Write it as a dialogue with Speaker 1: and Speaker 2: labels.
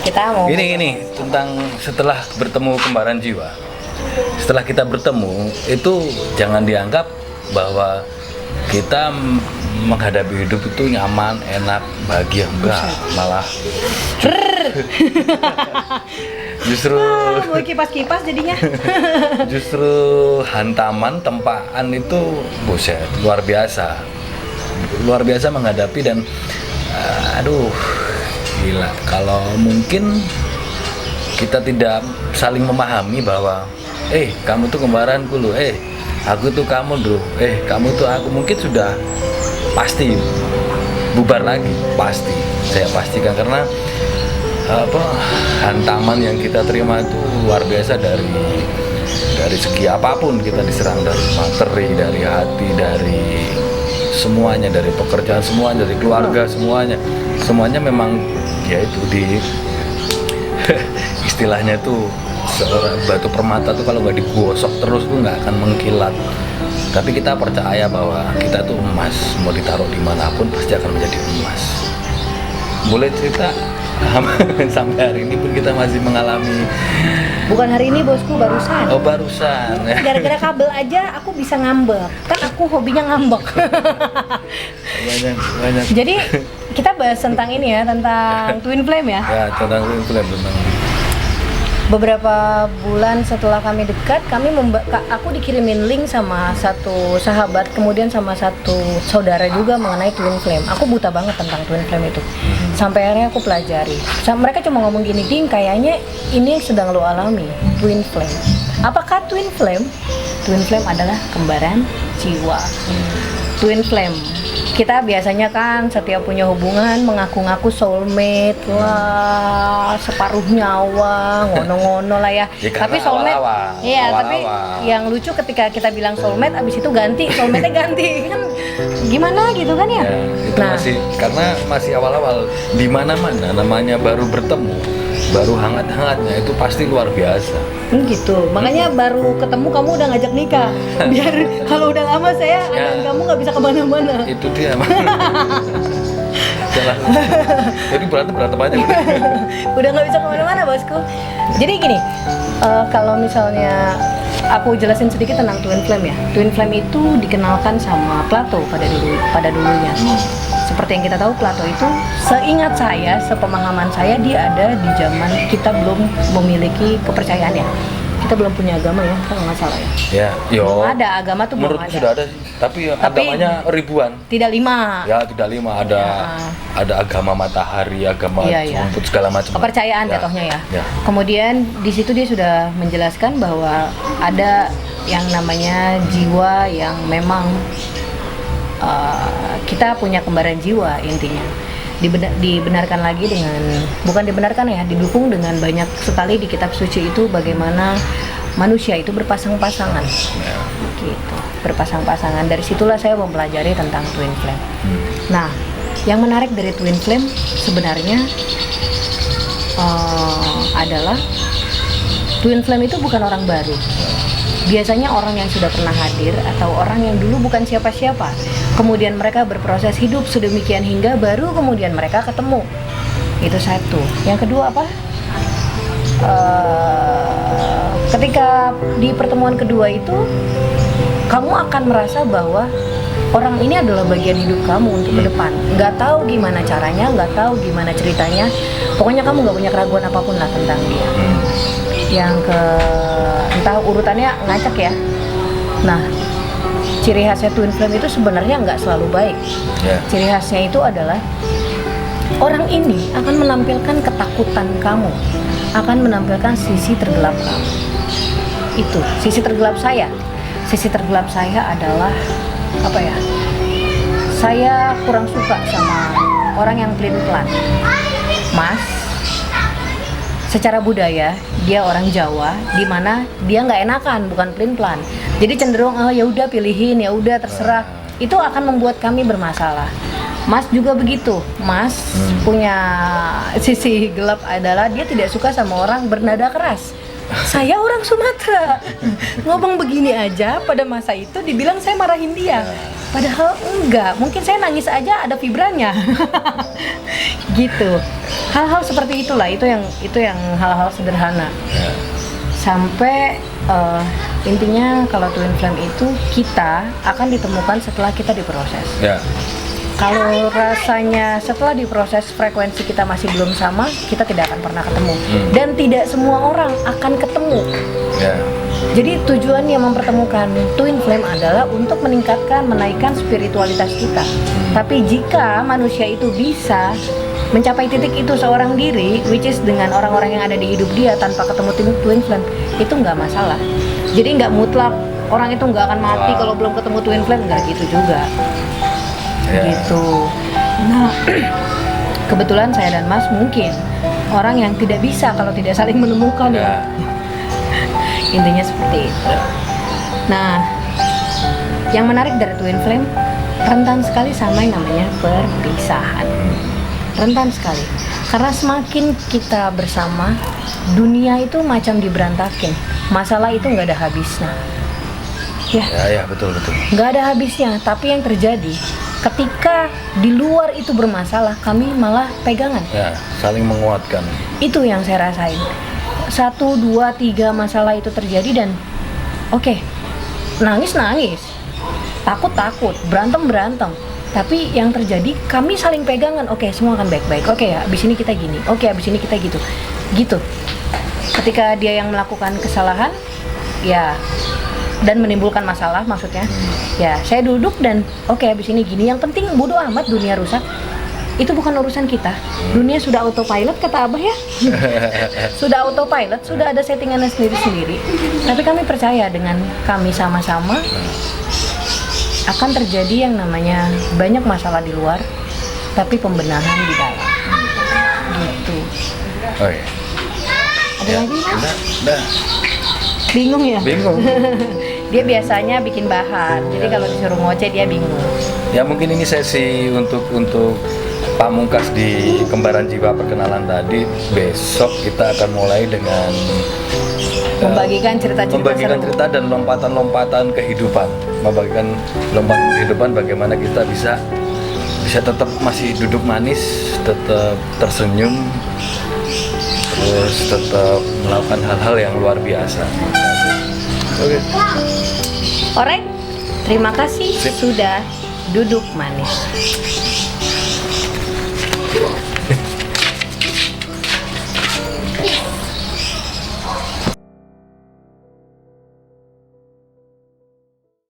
Speaker 1: Kita mau
Speaker 2: Ini tentang setelah bertemu kembaran jiwa. Setelah kita bertemu itu jangan dianggap bahwa kita menghadapi hidup itu nyaman, enak, bahagia, enggak, malah justru
Speaker 1: mau kipas-kipas jadinya.
Speaker 2: justru hantaman, tempaan itu buset, luar biasa menghadapi dan aduh gila kalau mungkin kita tidak saling memahami bahwa kamu tuh kembaranku loh, aku tuh kamu loh, kamu tuh aku, mungkin sudah pasti bubar lagi, pasti saya pastikan, karena hantaman yang kita terima itu luar biasa dari segi apapun. Kita diserang dari materi, dari hati, dari semuanya, dari pekerjaan semuanya, dari keluarga semuanya memang ya itu di istilahnya tuh seorang batu permata tuh kalau nggak digosok terus tuh nggak akan mengkilat. Tapi kita percaya bahwa kita tuh emas, mau ditaruh dimanapun pasti akan menjadi emas. Boleh cerita sampai hari ini pun kita masih mengalami.
Speaker 1: Bukan hari ini bosku, barusan.
Speaker 2: Oh barusan.
Speaker 1: Gara-gara kabel aja aku bisa ngambek. Kan aku hobinya ngambek.
Speaker 2: banyak.
Speaker 1: Jadi kita bahas tentang ini ya, tentang twin flame ya.
Speaker 2: Ya, tentang twin flame, tentang
Speaker 1: Beberapa bulan setelah kami dekat, aku dikirimin link sama satu sahabat, kemudian sama satu saudara juga mengenai twin flame. Aku buta banget tentang twin flame itu. Sampai akhirnya aku pelajari. Mereka cuma ngomong gini, Ding, kayaknya ini sedang lo alami, twin flame. Apakah twin flame? Twin flame adalah kembaran jiwa. Twin flame. Kita biasanya kan setiap punya hubungan mengaku-ngaku soulmate, wah separuh nyawa, ngono-ngono lah ya. Tapi soulmate, iya. Tapi yang lucu ketika kita bilang soulmate, abis itu ganti, soulmate-nya ganti kan, gimana gitu kan ya?
Speaker 2: Itu karena masih awal-awal, di mana-mana namanya baru bertemu, baru hangat-hangatnya itu pasti luar biasa.
Speaker 1: Gitu, makanya baru ketemu kamu udah ngajak nikah, biar kalau udah lama saya dan kamu nggak bisa kemana-mana.
Speaker 2: Itu dia. Jadi berantem aja
Speaker 1: udah nggak bisa kemana-mana bosku. Jadi gini, kalau misalnya aku jelasin sedikit tentang twin flame ya. Twin flame itu dikenalkan sama Plato pada dulunya. Seperti yang kita tahu, Plato itu seingat saya, sepemahaman saya, dia ada di zaman kita belum memiliki kepercayaan ya. Kita belum punya agama ya, kalau nggak salah ya. Belum ada agama tuh, belum ada.
Speaker 2: Sudah ada, tapi agamanya ribuan.
Speaker 1: Tidak 5.
Speaker 2: Ya, tidak 5. Ada agama matahari, agama rumput segala macam.
Speaker 1: Kepercayaan jatuhnya ya. Kemudian di situ dia sudah menjelaskan bahwa ada yang namanya jiwa yang memang kita punya kembaran jiwa intinya. Dibenarkan lagi didukung dengan banyak sekali di kitab suci itu bagaimana manusia itu berpasang-pasangan. Gitu, berpasang-pasangan. Dari situlah saya mempelajari tentang twin flame. Nah, yang menarik dari twin flame sebenarnya adalah twin flame itu bukan orang baru. Biasanya orang yang sudah pernah hadir atau orang yang dulu bukan siapa-siapa. Kemudian mereka berproses hidup sedemikian hingga baru kemudian mereka ketemu. Itu satu. Yang kedua apa? Ketika di pertemuan kedua itu kamu akan merasa bahwa orang ini adalah bagian hidup kamu untuk ke depan. Nggak tahu gimana caranya, nggak tahu gimana ceritanya. Pokoknya kamu nggak punya keraguan apapun lah tentang dia. Yang entah urutannya ngacak ya. Nah, ciri khasnya twin flame itu sebenarnya nggak selalu baik. Ciri khasnya itu adalah orang ini akan menampilkan ketakutan kamu, akan menampilkan sisi tergelap kamu. Itu sisi tergelap saya. Sisi tergelap saya adalah apa ya? Saya kurang suka sama orang yang pelin-pelan. Mas, secara budaya dia orang Jawa, di mana dia nggak enakan, bukan pelin-pelan. Jadi cenderung ya udah pilihin, ya udah terserah. Itu akan membuat kami bermasalah. Mas juga begitu. Mas punya sisi gelap adalah dia tidak suka sama orang bernada keras. Saya orang Sumatera. Ngomong begini aja pada masa itu dibilang saya marahin dia. Padahal enggak, mungkin saya nangis aja ada vibranya. Gitu. Hal-hal seperti itulah, itu yang hal-hal sederhana.
Speaker 2: Ya.
Speaker 1: Sampai intinya kalau twin flame itu kita akan ditemukan setelah kita diproses.
Speaker 2: Ya.
Speaker 1: Kalau rasanya setelah diproses frekuensi kita masih belum sama, kita tidak akan pernah ketemu. Dan tidak semua orang akan ketemu.
Speaker 2: Ya.
Speaker 1: Jadi tujuannya mempertemukan twin flame adalah untuk meningkatkan, menaikkan spiritualitas kita. Tapi jika manusia itu bisa mencapai titik itu seorang diri, which is dengan orang-orang yang ada di hidup dia tanpa ketemu twin flame, itu nggak masalah. Jadi nggak mutlak orang itu nggak akan mati kalau belum ketemu twin flame, nggak gitu juga. Gitu. Nah, kebetulan saya dan Mas mungkin orang yang tidak bisa kalau tidak saling menemukan ya. Intinya seperti itu. Nah, yang menarik dari twin flame, rentan sekali sama yang namanya perpisahan. Rentan sekali. Karena semakin kita bersama, dunia itu macam diberantakin. Masalah itu nggak ada habisnya.
Speaker 2: Ya, betul.
Speaker 1: Nggak ada habisnya. Tapi yang terjadi, ketika di luar itu bermasalah, kami malah pegangan.
Speaker 2: Ya, saling menguatkan.
Speaker 1: Itu yang saya rasain. 1, 2, 3 masalah itu terjadi dan oke, nangis, takut, berantem. Tapi yang terjadi kami saling pegangan. Oke, semua akan baik-baik. Oke, abis ini kita gini. Oke, abis ini kita gitu. Ketika dia yang melakukan kesalahan, ya, dan menimbulkan masalah maksudnya, ya saya duduk dan oke, abis ini gini. Yang penting bodo amat dunia rusak. Itu bukan urusan kita. Dunia sudah autopilot kata Abah ya. Sudah autopilot, sudah ada settingannya sendiri-sendiri. Tapi kami percaya dengan kami sama-sama akan terjadi yang namanya banyak masalah di luar, tapi pembenahan di dalam. Gitu.
Speaker 2: Oh iya.
Speaker 1: Ada lagi Mas?
Speaker 2: Udah.
Speaker 1: Bingung ya?
Speaker 2: Bingung.
Speaker 1: Dia biasanya bikin bahan. Jadi kalau disuruh ngoceh dia bingung.
Speaker 2: Ya mungkin ini sesi untuk pamungkas di Kembaran Jiwa perkenalan tadi. Besok kita akan mulai dengan
Speaker 1: Membagikan cerita-cerita seru.
Speaker 2: cerita dan lompatan-lompatan kehidupan. Membagikan lompatan kehidupan bagaimana kita bisa tetap masih duduk manis, tetap tersenyum, terus tetap melakukan hal-hal yang luar biasa. Oke.
Speaker 1: Alright, terima kasih
Speaker 2: Sip.
Speaker 1: sudah duduk manis.